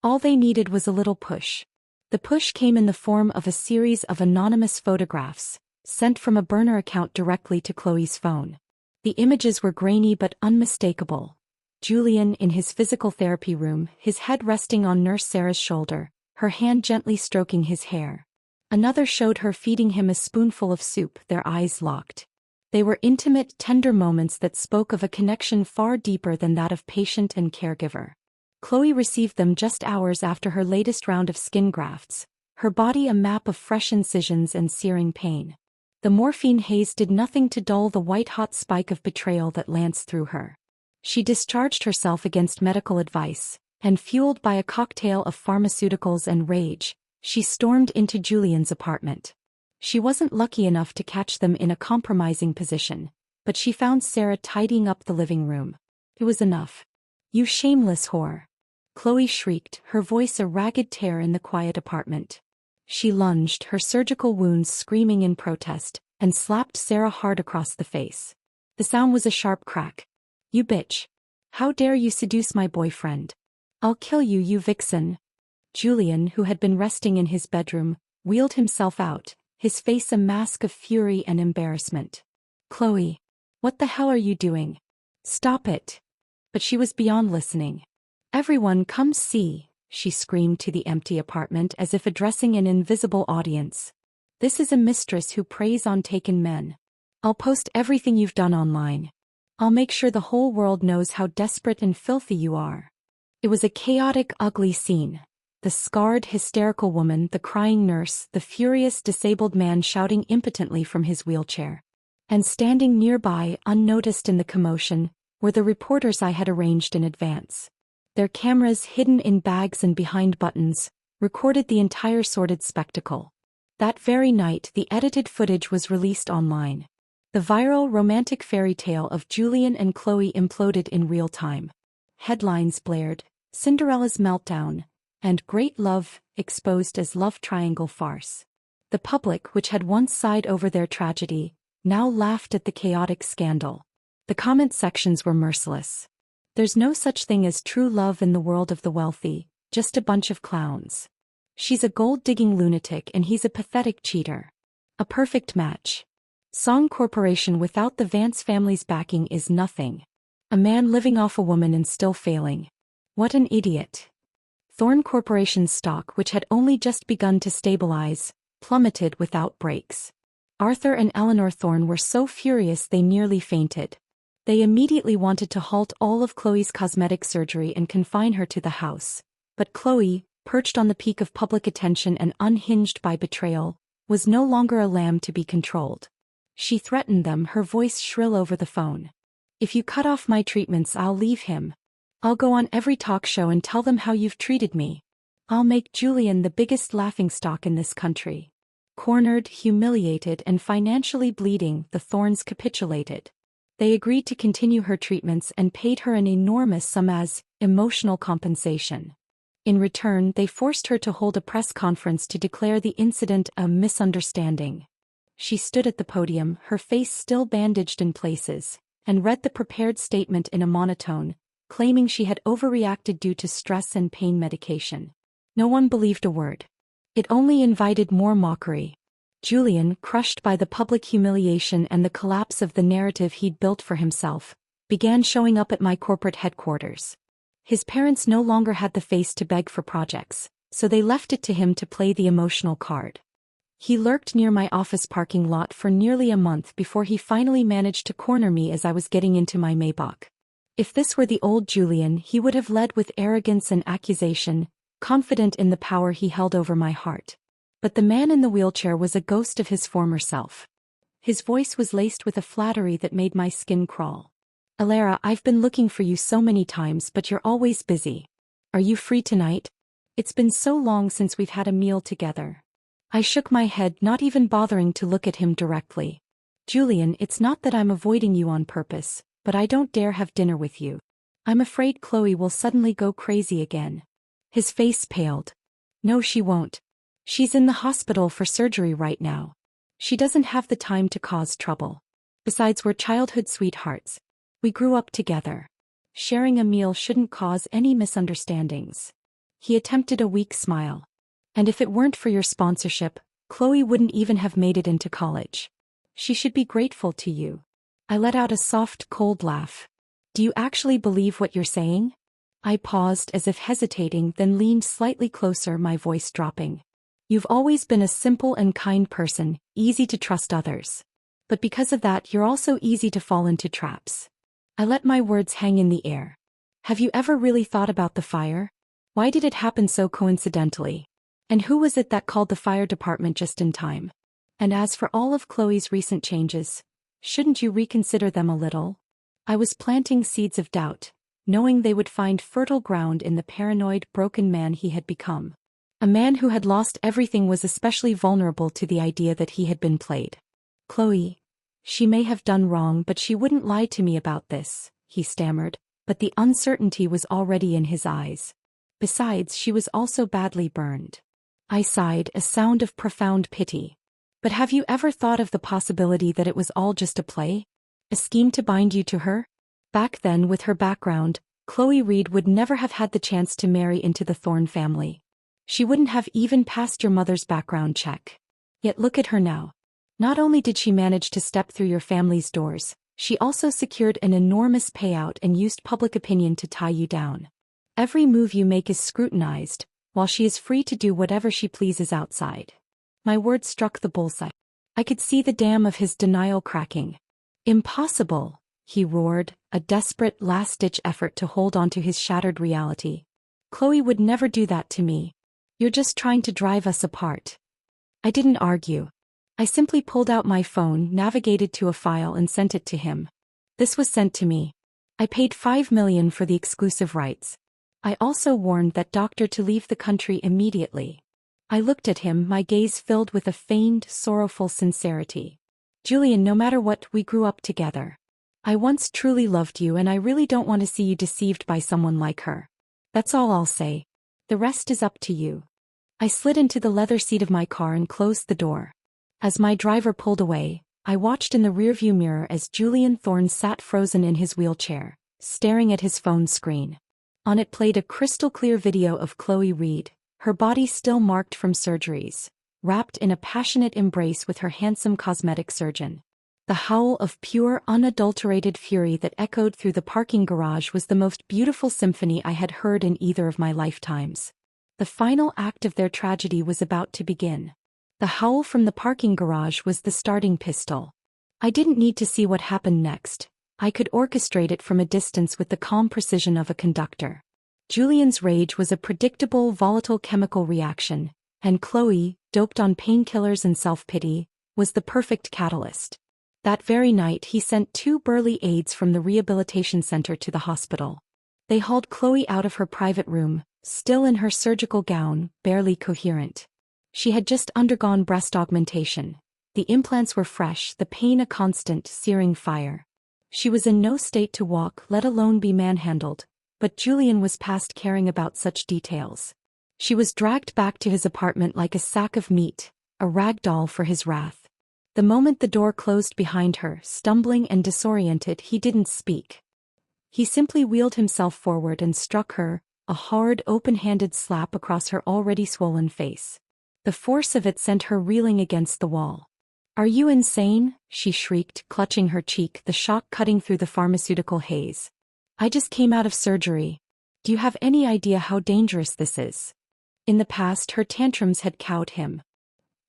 All they needed was a little push. The push came in the form of a series of anonymous photographs, sent from a burner account directly to Chloe's phone. The images were grainy but unmistakable. Julian in his physical therapy room, his head resting on Nurse Sarah's shoulder, her hand gently stroking his hair. Another showed her feeding him a spoonful of soup, their eyes locked. They were intimate, tender moments that spoke of a connection far deeper than that of patient and caregiver. Chloe received them just hours after her latest round of skin grafts, her body a map of fresh incisions and searing pain. The morphine haze did nothing to dull the white-hot spike of betrayal that lanced through her. She discharged herself against medical advice, and fueled by a cocktail of pharmaceuticals and rage, she stormed into Julian's apartment. She wasn't lucky enough to catch them in a compromising position, but she found Sarah tidying up the living room. It was enough. "You shameless whore!" Chloe shrieked, her voice a ragged tear in the quiet apartment. She lunged, her surgical wounds screaming in protest, and slapped Sarah hard across the face. The sound was a sharp crack. "You bitch! How dare you seduce my boyfriend? I'll kill you, you vixen!" Julian, who had been resting in his bedroom, wheeled himself out, his face a mask of fury and embarrassment. "Chloe, what the hell are you doing? Stop it!" But she was beyond listening. "Everyone come see," she screamed to the empty apartment as if addressing an invisible audience. "This is a mistress who preys on taken men. I'll post everything you've done online. I'll make sure the whole world knows how desperate and filthy you are." It was a chaotic, ugly scene. The scarred, hysterical woman, the crying nurse, the furious, disabled man shouting impotently from his wheelchair. And standing nearby, unnoticed in the commotion, were the reporters I had arranged in advance. Their cameras, hidden in bags and behind buttons, recorded the entire sordid spectacle. That very night, the edited footage was released online. The viral romantic fairy tale of Julian and Chloe imploded in real time. Headlines blared, "Cinderella's meltdown," and "Great love exposed as love triangle farce." The public, which had once sighed over their tragedy, now laughed at the chaotic scandal. The comment sections were merciless. "There's no such thing as true love in the world of the wealthy, just a bunch of clowns. She's a gold-digging lunatic and he's a pathetic cheater. A perfect match. Song Corporation without the Vance family's backing is nothing. A man living off a woman and still failing. What an idiot. Thorn Corporation's stock, which had only just begun to stabilize, plummeted without breaks. Arthur and Eleanor Thorn were so furious they nearly fainted. They immediately wanted to halt all of Chloe's cosmetic surgery and confine her to the house. But Chloe, perched on the peak of public attention and unhinged by betrayal, was no longer a lamb to be controlled. She threatened them, her voice shrill over the phone. If you cut off my treatments, I'll leave him. I'll go on every talk show and tell them how you've treated me. I'll make Julian the biggest laughingstock in this country. Cornered, humiliated, and financially bleeding, the Thorns capitulated. They agreed to continue her treatments and paid her an enormous sum as emotional compensation. In return, they forced her to hold a press conference to declare the incident a misunderstanding. She stood at the podium, her face still bandaged in places, and read the prepared statement in a monotone, claiming she had overreacted due to stress and pain medication. No one believed a word. It only invited more mockery. Julian, crushed by the public humiliation and the collapse of the narrative he'd built for himself, began showing up at my corporate headquarters. His parents no longer had the face to beg for projects, so they left it to him to play the emotional card. He lurked near my office parking lot for nearly a month before he finally managed to corner me as I was getting into my Maybach. If this were the old Julian, he would have led with arrogance and accusation, confident in the power he held over my heart. But the man in the wheelchair was a ghost of his former self. His voice was laced with a flattery that made my skin crawl. Alara, I've been looking for you so many times, but you're always busy. Are you free tonight? It's been so long since we've had a meal together. I shook my head, not even bothering to look at him directly. Julian, it's not that I'm avoiding you on purpose, but I don't dare have dinner with you. I'm afraid Chloe will suddenly go crazy again. His face paled. No, she won't. She's in the hospital for surgery right now. She doesn't have the time to cause trouble. Besides, we're childhood sweethearts. We grew up together. Sharing a meal shouldn't cause any misunderstandings. He attempted a weak smile. And if it weren't for your sponsorship, Chloe wouldn't even have made it into college. She should be grateful to you. I let out a soft, cold laugh. Do you actually believe what you're saying? I paused as if hesitating, then leaned slightly closer, my voice dropping. You've always been a simple and kind person, easy to trust others. But because of that, you're also easy to fall into traps. I let my words hang in the air. Have you ever really thought about the fire? Why did it happen so coincidentally? And who was it that called the fire department just in time? And as for all of Chloe's recent changes, shouldn't you reconsider them a little? I was planting seeds of doubt, knowing they would find fertile ground in the paranoid, broken man he had become. A man who had lost everything was especially vulnerable to the idea that he had been played. Chloe, she may have done wrong, but she wouldn't lie to me about this, he stammered, but the uncertainty was already in his eyes. Besides, she was also badly burned. I sighed, a sound of profound pity. But have you ever thought of the possibility that it was all just a play? A scheme to bind you to her? Back then, with her background, Chloe Reed would never have had the chance to marry into the Thorn family. She wouldn't have even passed your mother's background check. Yet look at her now. Not only did she manage to step through your family's doors, she also secured an enormous payout and used public opinion to tie you down. Every move you make is scrutinized, while she is free to do whatever she pleases outside. My words struck the bullseye. I could see the dam of his denial cracking. Impossible, he roared, a desperate last-ditch effort to hold on to his shattered reality. Chloe would never do that to me. You're just trying to drive us apart. I didn't argue. I simply pulled out my phone, navigated to a file and sent it to him. This was sent to me. I paid $5 million for the exclusive rights. I also warned that doctor to leave the country immediately. I looked at him, my gaze filled with a feigned, sorrowful sincerity. Julian, no matter what, we grew up together. I once truly loved you, and I really don't want to see you deceived by someone like her. That's all I'll say. The rest is up to you. I slid into the leather seat of my car and closed the door. As my driver pulled away, I watched in the rearview mirror as Julian Thorn sat frozen in his wheelchair, staring at his phone screen. On it played a crystal-clear video of Chloe Reed, her body still marked from surgeries, wrapped in a passionate embrace with her handsome cosmetic surgeon. The howl of pure, unadulterated fury that echoed through the parking garage was the most beautiful symphony I had heard in either of my lifetimes. The final act of their tragedy was about to begin. The howl from the parking garage was the starting pistol. I didn't need to see what happened next. I could orchestrate it from a distance with the calm precision of a conductor. Julian's rage was a predictable, volatile chemical reaction, and Chloe, doped on painkillers and self-pity, was the perfect catalyst. That very night he sent 2 burly aides from the rehabilitation center to the hospital. They hauled Chloe out of her private room, still in her surgical gown, barely coherent. She had just undergone breast augmentation. The implants were fresh, the pain a constant, searing fire. She was in no state to walk, let alone be manhandled, but Julian was past caring about such details. She was dragged back to his apartment like a sack of meat, a rag doll for his wrath. The moment the door closed behind her, stumbling and disoriented, he didn't speak. He simply wheeled himself forward and struck her, a hard, open-handed slap across her already swollen face. The force of it sent her reeling against the wall. "Are you insane?" she shrieked, clutching her cheek, the shock cutting through the pharmaceutical haze. "I just came out of surgery. Do you have any idea how dangerous this is?" In the past, her tantrums had cowed him.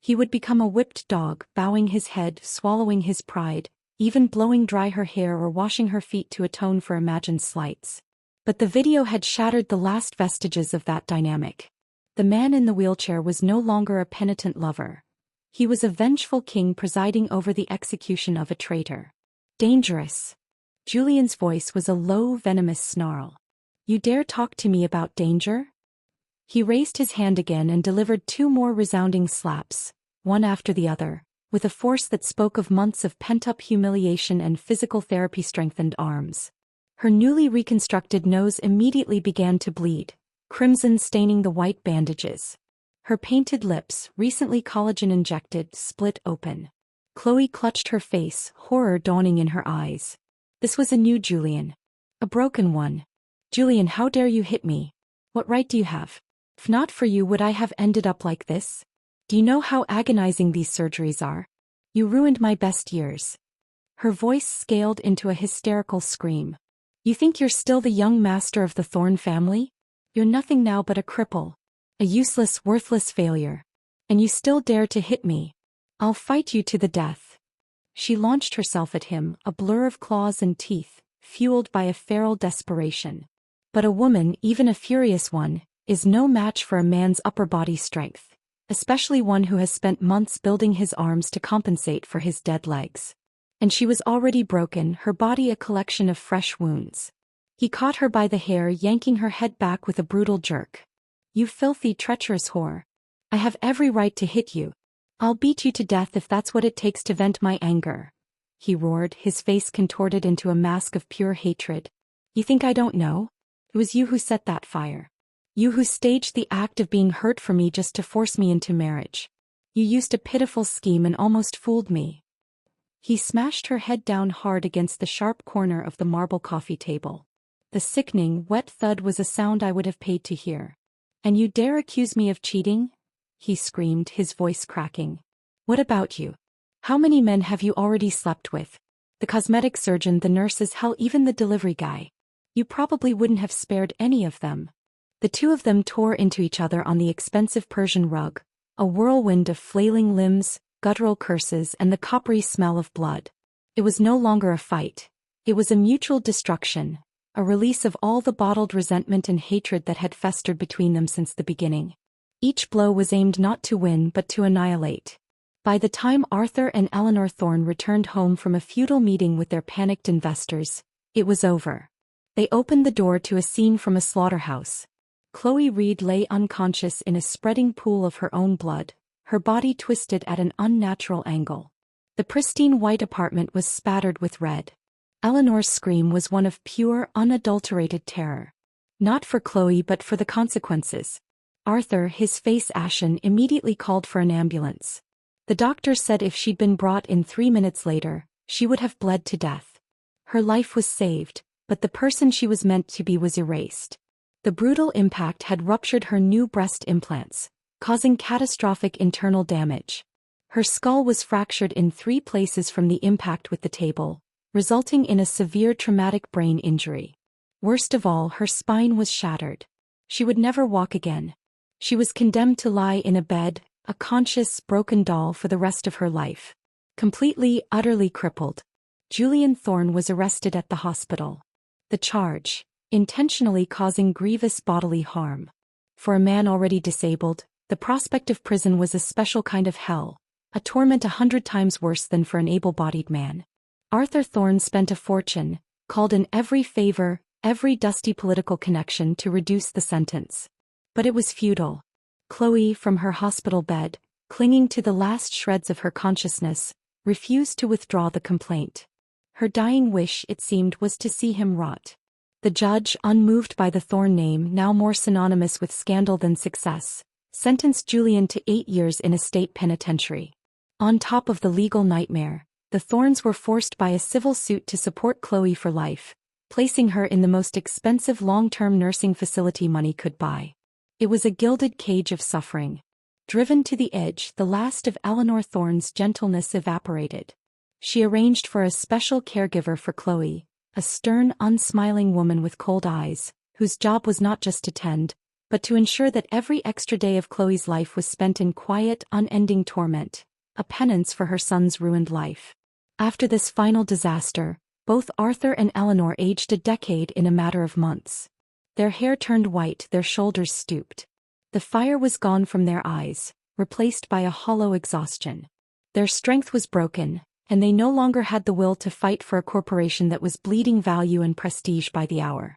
He would become a whipped dog, bowing his head, swallowing his pride, even blowing dry her hair or washing her feet to atone for imagined slights. But the video had shattered the last vestiges of that dynamic. The man in the wheelchair was no longer a penitent lover. He was a vengeful king presiding over the execution of a traitor. Dangerous. Julian's voice was a low, venomous snarl. "You dare talk to me about danger?" He raised his hand again and delivered 2 more resounding slaps, one after the other, with a force that spoke of months of pent-up humiliation and physical therapy-strengthened arms. Her newly reconstructed nose immediately began to bleed, crimson staining the white bandages. Her painted lips, recently collagen-injected, split open. Chloe clutched her face, horror dawning in her eyes. This was a new Julian. A broken one. "Julian, how dare you hit me? What right do you have? If not for you, would I have ended up like this? Do you know how agonizing these surgeries are? You ruined my best years." Her voice scaled into a hysterical scream. "You think you're still the young master of the Thorne family? You're nothing now but a cripple. A useless, worthless failure. And you still dare to hit me. I'll fight you to the death." She launched herself at him, a blur of claws and teeth, fueled by a feral desperation. But a woman, even a furious one, is no match for a man's upper body strength, especially one who has spent months building his arms to compensate for his dead legs. And she was already broken, her body a collection of fresh wounds. He caught her by the hair, yanking her head back with a brutal jerk. "You filthy, treacherous whore. I have every right to hit you. I'll beat you to death if that's what it takes to vent my anger," he roared, his face contorted into a mask of pure hatred. "You think I don't know? It was you who set that fire. You who staged the act of being hurt for me just to force me into marriage. You used a pitiful scheme and almost fooled me." He smashed her head down hard against the sharp corner of the marble coffee table. The sickening, wet thud was a sound I would have paid to hear. "And you dare accuse me of cheating?" he screamed, his voice cracking. "What about you? How many men have you already slept with? The cosmetic surgeon, the nurses, hell, even the delivery guy. You probably wouldn't have spared any of them." The 2 of them tore into each other on the expensive Persian rug, a whirlwind of flailing limbs, guttural curses, and the coppery smell of blood. It was no longer a fight. It was a mutual destruction, a release of all the bottled resentment and hatred that had festered between them since the beginning. Each blow was aimed not to win but to annihilate. By the time Arthur and Eleanor Thorne returned home from a futile meeting with their panicked investors, it was over. They opened the door to a scene from a slaughterhouse. Chloe Reed lay unconscious in a spreading pool of her own blood, her body twisted at an unnatural angle. The pristine white apartment was spattered with red. Eleanor's scream was one of pure, unadulterated terror. Not for Chloe but for the consequences. Arthur, his face ashen, immediately called for an ambulance. The doctor said if she'd been brought in 3 minutes later, she would have bled to death. Her life was saved, but the person she was meant to be was erased. The brutal impact had ruptured her new breast implants, causing catastrophic internal damage. Her skull was fractured in 3 places from the impact with the table, resulting in a severe traumatic brain injury. Worst of all, her spine was shattered. She would never walk again. She was condemned to lie in a bed, a conscious, broken doll for the rest of her life. Completely, utterly crippled. Julian Thorne was arrested at the hospital. The charge: intentionally causing grievous bodily harm. For a man already disabled, the prospect of prison was a special kind of hell, a torment 100 times worse than for an able-bodied man. Arthur Thorne spent a fortune, called in every favor, every dusty political connection to reduce the sentence. But it was futile. Chloe, from her hospital bed, clinging to the last shreds of her consciousness, refused to withdraw the complaint. Her dying wish, it seemed, was to see him rot. The judge, unmoved by the Thorne name now more synonymous with scandal than success, sentenced Julian to 8 years in a state penitentiary. On top of the legal nightmare, the Thornes were forced by a civil suit to support Chloe for life, placing her in the most expensive long-term nursing facility money could buy. It was a gilded cage of suffering. Driven to the edge, the last of Eleanor Thorne's gentleness evaporated. She arranged for a special caregiver for Chloe, a stern, unsmiling woman with cold eyes, whose job was not just to tend, but to ensure that every extra day of Chloe's life was spent in quiet, unending torment, a penance for her son's ruined life. After this final disaster, both Arthur and Eleanor aged a decade in a matter of months. Their hair turned white, their shoulders stooped. The fire was gone from their eyes, replaced by a hollow exhaustion. Their strength was broken, and they no longer had the will to fight for a corporation that was bleeding value and prestige by the hour.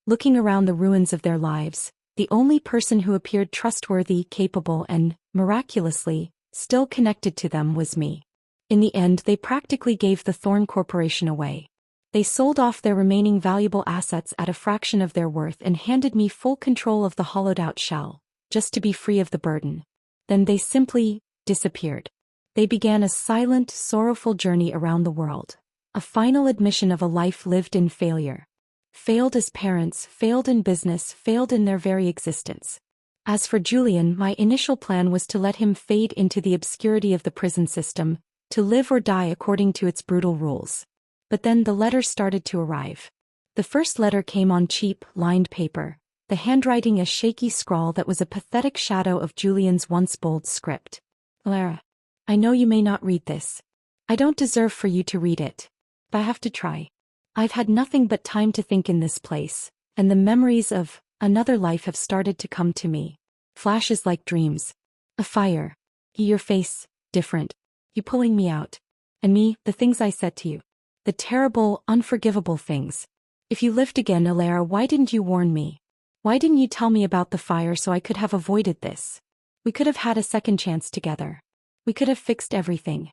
Looking around the ruins of their lives, the only person who appeared trustworthy, capable, and, miraculously, still connected to them was me. In the end, they practically gave the Thorne Corporation away. They sold off their remaining valuable assets at a fraction of their worth and handed me full control of the hollowed-out shell, just to be free of the burden. Then they simply disappeared. They began a silent, sorrowful journey around the world, a final admission of a life lived in failure. Failed as parents, failed in business, failed in their very existence. As for Julian, my initial plan was to let him fade into the obscurity of the prison system, to live or die according to its brutal rules. But then the letters started to arrive. The first letter came on cheap, lined paper, the handwriting a shaky scrawl that was a pathetic shadow of Julian's once bold script. Lara, I know you may not read this. I don't deserve for you to read it. But I have to try. I've had nothing but time to think in this place, and the memories of another life have started to come to me. Flashes like dreams. A fire. Your face, different. You pulling me out. And me, the things I said to you. The terrible, unforgivable things. If you lived again, Alara, why didn't you warn me? Why didn't you tell me about the fire so I could have avoided this? We could have had a second chance together. We could have fixed everything.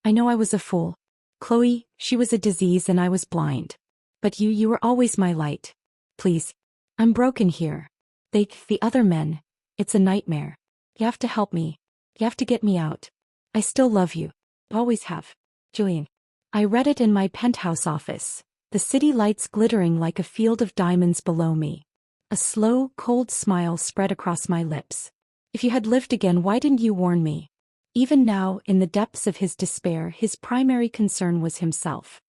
I know I was a fool. Chloe, she was a disease and I was blind. But you were always my light. Please. I'm broken here. The other men. It's a nightmare. You have to help me. You have to get me out. I still love you. Always have. Julian. I read it in my penthouse office, the city lights glittering like a field of diamonds below me. A slow, cold smile spread across my lips. If you had lived again, why didn't you warn me? Even now, in the depths of his despair, his primary concern was himself.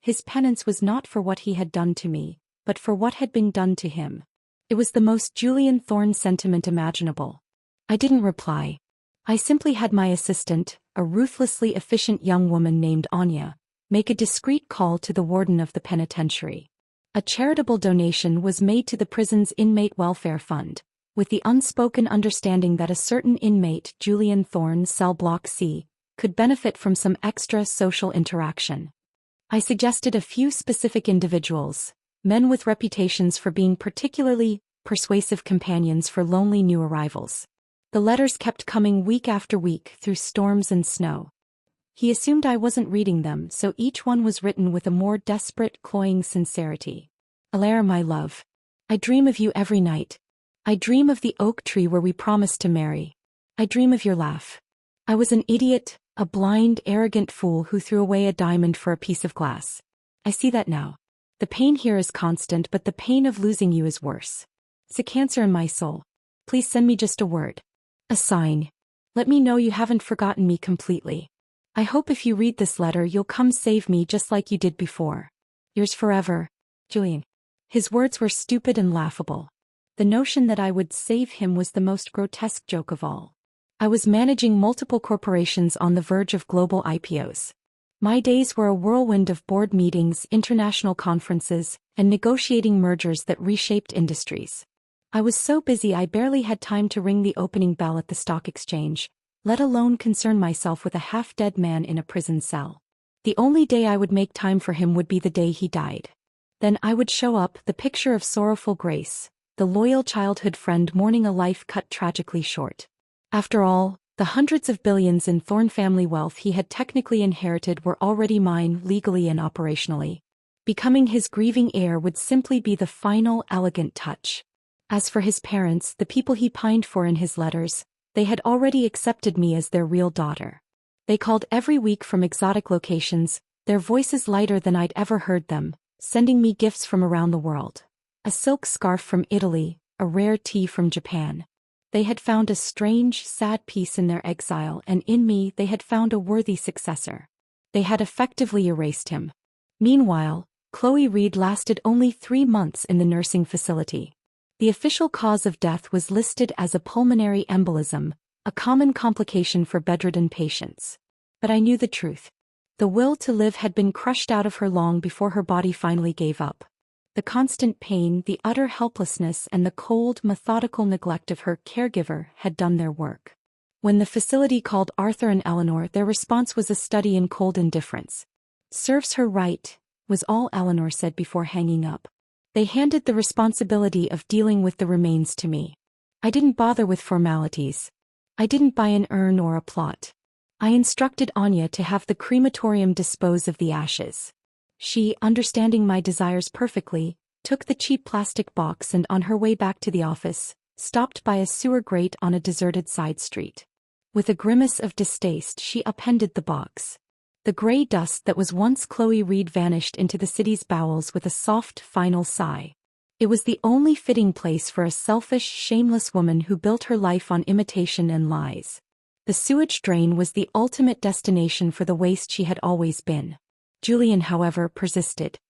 His penance was not for what he had done to me, but for what had been done to him. It was the most Julian Thorne sentiment imaginable. I didn't reply. I simply had my assistant, a ruthlessly efficient young woman named Anya, make a discreet call to the warden of the penitentiary. A charitable donation was made to the prison's inmate welfare fund, with the unspoken understanding that a certain inmate, Julian Thorne, cell block C, could benefit from some extra social interaction. I suggested a few specific individuals, men with reputations for being particularly persuasive companions for lonely new arrivals. The letters kept coming week after week through storms and snow. He assumed I wasn't reading them, so each one was written with a more desperate, cloying sincerity. Alara, my love. I dream of you every night. I dream of the oak tree where we promised to marry. I dream of your laugh. I was an idiot, a blind, arrogant fool who threw away a diamond for a piece of glass. I see that now. The pain here is constant, but the pain of losing you is worse. It's a cancer in my soul. Please send me just a word. A sign. Let me know you haven't forgotten me completely. I hope if you read this letter you'll come save me just like you did before. Yours forever, Julian. His words were stupid and laughable. The notion that I would save him was the most grotesque joke of all. I was managing multiple corporations on the verge of global IPOs. My days were a whirlwind of board meetings, international conferences, and negotiating mergers that reshaped industries. I was so busy I barely had time to ring the opening bell at the stock exchange, let alone concern myself with a half-dead man in a prison cell. The only day I would make time for him would be the day he died. Then I would show up, the picture of sorrowful grace, the loyal childhood friend mourning a life cut tragically short. After all, the hundreds of billions in Thorne family wealth he had technically inherited were already mine legally and operationally. Becoming his grieving heir would simply be the final, elegant touch. As for his parents, the people he pined for in his letters, they had already accepted me as their real daughter. They called every week from exotic locations, their voices lighter than I'd ever heard them, sending me gifts from around the world. A silk scarf from Italy, a rare tea from Japan. They had found a strange, sad peace in their exile, and in me they had found a worthy successor. They had effectively erased him. Meanwhile, Chloe Reed lasted only 3 months in the nursing facility. The official cause of death was listed as a pulmonary embolism, a common complication for bedridden patients. But I knew the truth. The will to live had been crushed out of her long before her body finally gave up. The constant pain, the utter helplessness, and the cold, methodical neglect of her caregiver had done their work. When the facility called Arthur and Eleanor, their response was a study in cold indifference. "Serves her right," was all Eleanor said before hanging up. They handed the responsibility of dealing with the remains to me. I didn't bother with formalities. I didn't buy an urn or a plot. I instructed Anya to have the crematorium dispose of the ashes. She, understanding my desires perfectly, took the cheap plastic box and on her way back to the office, stopped by a sewer grate on a deserted side street. With a grimace of distaste she appended the box. The gray dust that was once Chloe Reed vanished into the city's bowels with a soft, final sigh. It was the only fitting place for a selfish, shameless woman who built her life on imitation and lies. The sewage drain was the ultimate destination for the waste she had always been. Julian, however, persisted.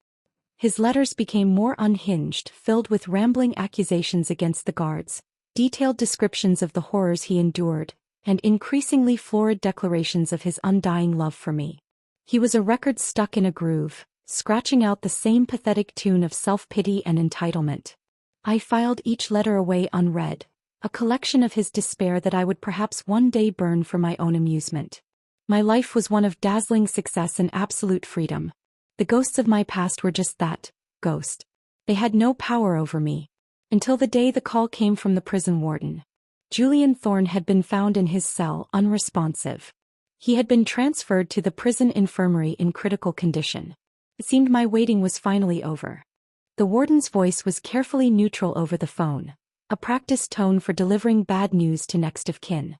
His letters became more unhinged, filled with rambling accusations against the guards, detailed descriptions of the horrors he endured, and increasingly florid declarations of his undying love for me. He was a record stuck in a groove, scratching out the same pathetic tune of self-pity and entitlement. I filed each letter away unread, a collection of his despair that I would perhaps one day burn for my own amusement. My life was one of dazzling success and absolute freedom. The ghosts of my past were just that, ghost. They had no power over me. Until the day the call came from the prison warden. Julian Thorne had been found in his cell, unresponsive. He had been transferred to the prison infirmary in critical condition. It seemed my waiting was finally over. The warden's voice was carefully neutral over the phone, a practiced tone for delivering bad news to next of kin.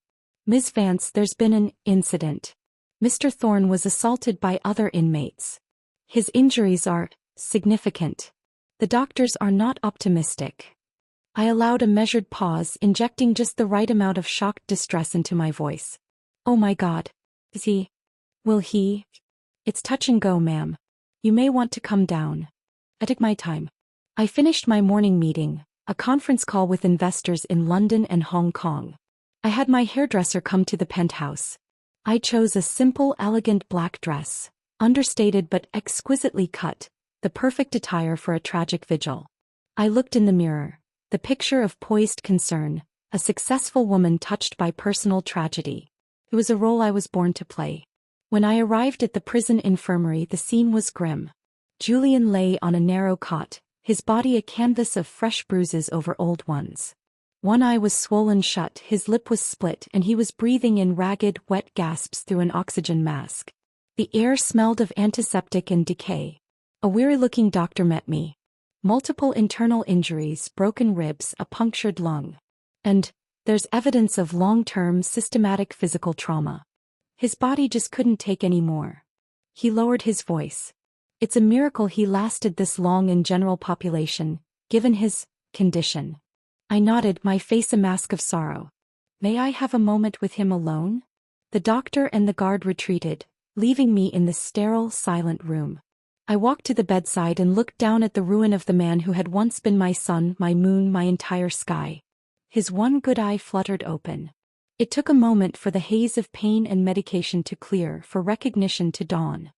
"Ms. Vance, there's been an incident. Mr. Thorne was assaulted by other inmates. His injuries are significant. The doctors are not optimistic." I allowed a measured pause, injecting just the right amount of shocked distress into my voice. "Oh my God. Is he? Will he? It's touch and go, ma'am. You may want to come down." I took my time. I finished my morning meeting, a conference call with investors in London and Hong Kong. I had my hairdresser come to the penthouse. I chose a simple, elegant black dress, understated but exquisitely cut, the perfect attire for a tragic vigil. I looked in the mirror, the picture of poised concern, a successful woman touched by personal tragedy. It was a role I was born to play. When I arrived at the prison infirmary, the scene was grim. Julian lay on a narrow cot, his body a canvas of fresh bruises over old ones. One eye was swollen shut, his lip was split, and he was breathing in ragged, wet gasps through an oxygen mask. The air smelled of antiseptic and decay. A weary-looking doctor met me. Multiple internal injuries, broken ribs, a punctured lung. And there's evidence of long-term, systematic physical trauma. His body just couldn't take any more. He lowered his voice. It's a miracle he lasted this long in general population, given his condition. I nodded, my face a mask of sorrow. May I have a moment with him alone? The doctor and the guard retreated, leaving me in the sterile, silent room. I walked to the bedside and looked down at the ruin of the man who had once been my sun, my moon, my entire sky. His one good eye fluttered open. It took a moment for the haze of pain and medication to clear, for recognition to dawn.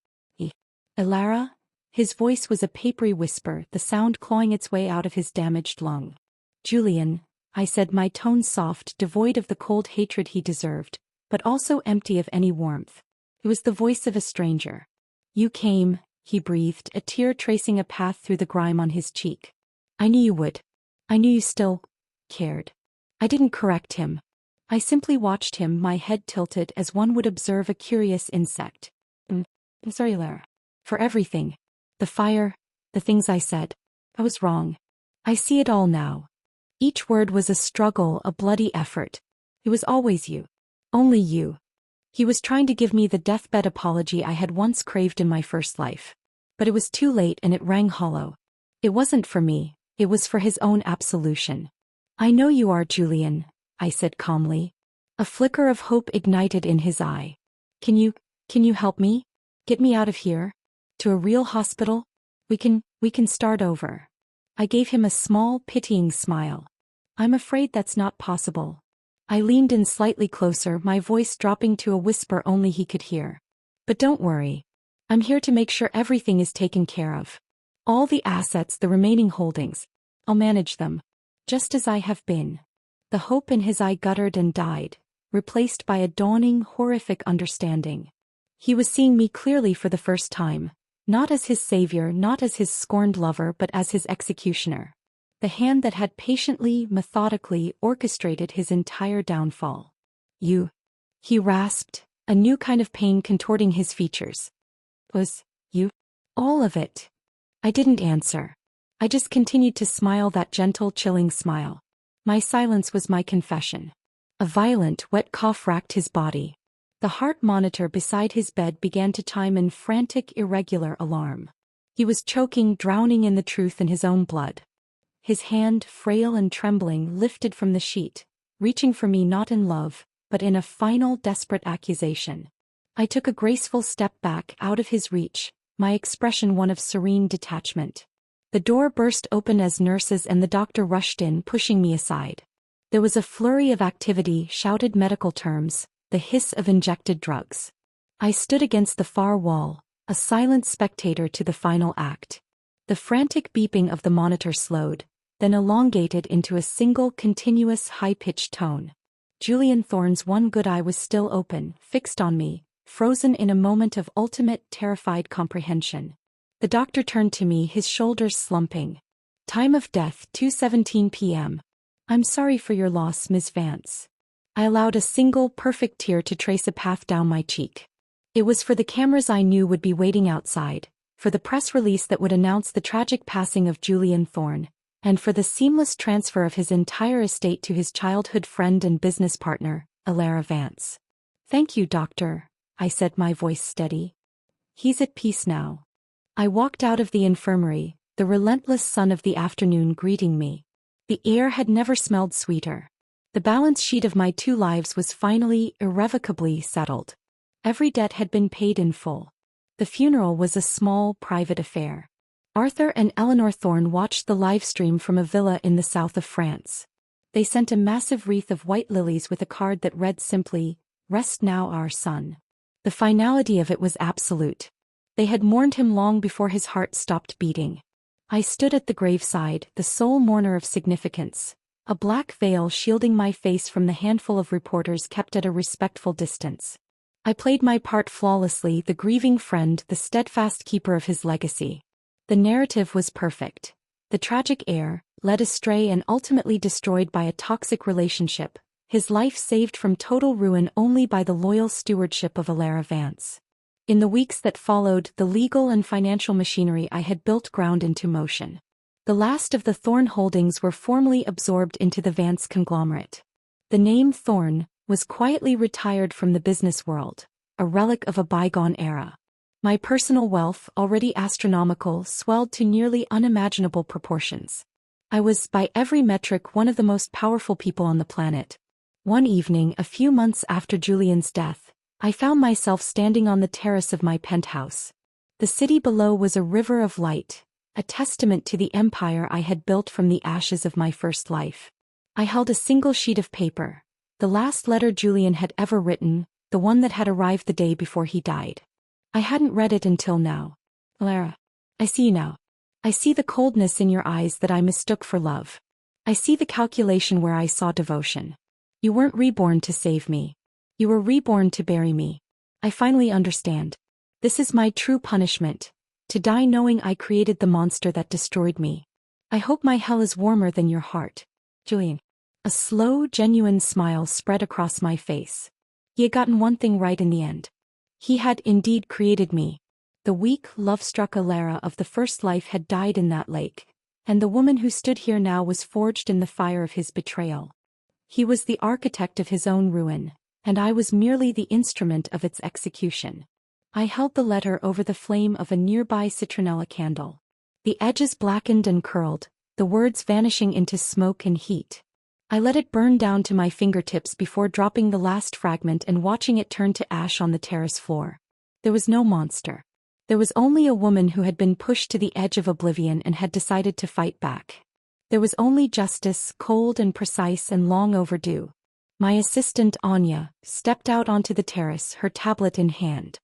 Elara? His voice was a papery whisper, the sound clawing its way out of his damaged lung. Julian, I said, my tone soft, devoid of the cold hatred he deserved, but also empty of any warmth. It was the voice of a stranger. You came, he breathed, a tear tracing a path through the grime on his cheek. I knew you would. I knew you still cared. I didn't correct him. I simply watched him, my head tilted as one would observe a curious insect. I'm sorry, Lara. For everything. The fire, the things I said. I was wrong. I see it all now. Each word was a struggle, a bloody effort. It was always you. Only you. He was trying to give me the deathbed apology I had once craved in my first life. But it was too late and it rang hollow. It wasn't for me, it was for his own absolution. I know you are, Julian, I said calmly. A flicker of hope ignited in his eye. Can you help me? Get me out of here? To a real hospital? We can start over. I gave him a small, pitying smile. I'm afraid that's not possible. I leaned in slightly closer, my voice dropping to a whisper only he could hear. But don't worry. I'm here to make sure everything is taken care of. All the assets, the remaining holdings. I'll manage them. Just as I have been. The hope in his eye guttered and died, replaced by a dawning, horrific understanding. He was seeing me clearly for the first time. Not as his savior, not as his scorned lover, but as his executioner. The hand that had patiently, methodically orchestrated his entire downfall. You. He rasped, a new kind of pain contorting his features. Was you? All of it. I didn't answer. I just continued to smile, that gentle, chilling smile. My silence was my confession. A violent, wet cough racked his body. The heart monitor beside his bed began to chime in frantic, irregular alarm. He was choking, drowning in the truth in his own blood. His hand, frail and trembling, lifted from the sheet, reaching for me not in love, but in a final, desperate accusation. I took a graceful step back, out of his reach, my expression one of serene detachment. The door burst open as nurses and the doctor rushed in, pushing me aside. There was a flurry of activity, shouted medical terms, the hiss of injected drugs. I stood against the far wall, a silent spectator to the final act. The frantic beeping of the monitor slowed, then elongated into a single continuous high-pitched tone. Julian Thorne's one good eye was still open, fixed on me, frozen in a moment of ultimate, terrified comprehension. The doctor turned to me, his shoulders slumping. Time of death, 2:17 p.m. I'm sorry for your loss, Ms. Vance. I allowed a single, perfect tear to trace a path down my cheek. It was for the cameras I knew would be waiting outside, for the press release that would announce the tragic passing of Julian Thorne, and for the seamless transfer of his entire estate to his childhood friend and business partner, Elara Vance. Thank you, doctor, I said, my voice steady. He's at peace now. I walked out of the infirmary, the relentless sun of the afternoon greeting me. The air had never smelled sweeter. The balance sheet of my two lives was finally, irrevocably settled. Every debt had been paid in full. The funeral was a small, private affair. Arthur and Eleanor Thorne watched the live stream from a villa in the south of France. They sent a massive wreath of white lilies with a card that read simply, "Rest now, our son." The finality of it was absolute. They had mourned him long before his heart stopped beating. I stood at the graveside, the sole mourner of significance, a black veil shielding my face from the handful of reporters kept at a respectful distance. I played my part flawlessly, the grieving friend, the steadfast keeper of his legacy. The narrative was perfect. The tragic heir, led astray and ultimately destroyed by a toxic relationship, his life saved from total ruin only by the loyal stewardship of Elara Vance. In the weeks that followed, the legal and financial machinery I had built ground into motion. The last of the Thorne holdings were formally absorbed into the Vance conglomerate. The name Thorne was quietly retired from the business world, a relic of a bygone era. My personal wealth, already astronomical, swelled to nearly unimaginable proportions. I was, by every metric, one of the most powerful people on the planet. One evening, a few months after Julian's death, I found myself standing on the terrace of my penthouse. The city below was a river of light, a testament to the empire I had built from the ashes of my first life. I held a single sheet of paper, the last letter Julian had ever written, the one that had arrived the day before he died. I hadn't read it until now. Lara, I see you now. I see the coldness in your eyes that I mistook for love. I see the calculation where I saw devotion. You weren't reborn to save me. You were reborn to bury me. I finally understand. This is my true punishment, to die knowing I created the monster that destroyed me. I hope my hell is warmer than your heart, Julian. A slow, genuine smile spread across my face. He had gotten one thing right in the end. He had indeed created me. The weak, love-struck Alara of the first life had died in that lake, and the woman who stood here now was forged in the fire of his betrayal. He was the architect of his own ruin, and I was merely the instrument of its execution. I held the letter over the flame of a nearby citronella candle. The edges blackened and curled, the words vanishing into smoke and heat. I let it burn down to my fingertips before dropping the last fragment and watching it turn to ash on the terrace floor. There was no monster. There was only a woman who had been pushed to the edge of oblivion and had decided to fight back. There was only justice, cold and precise and long overdue. My assistant, Anya, stepped out onto the terrace, her tablet in hand.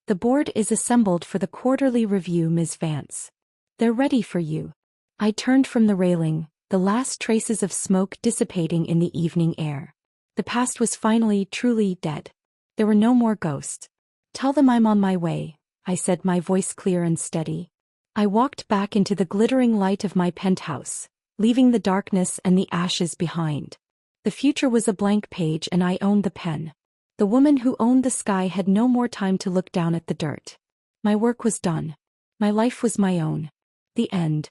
The board is assembled for the quarterly review, Ms. Vance. They're ready for you. I turned from the railing, the last traces of smoke dissipating in the evening air. The past was finally, truly dead. There were no more ghosts. Tell them I'm on my way, I said, my voice clear and steady. I walked back into the glittering light of my penthouse, leaving the darkness and the ashes behind. The future was a blank page and I owned the pen. The woman who owned the sky had no more time to look down at the dirt. My work was done. My life was my own. The end.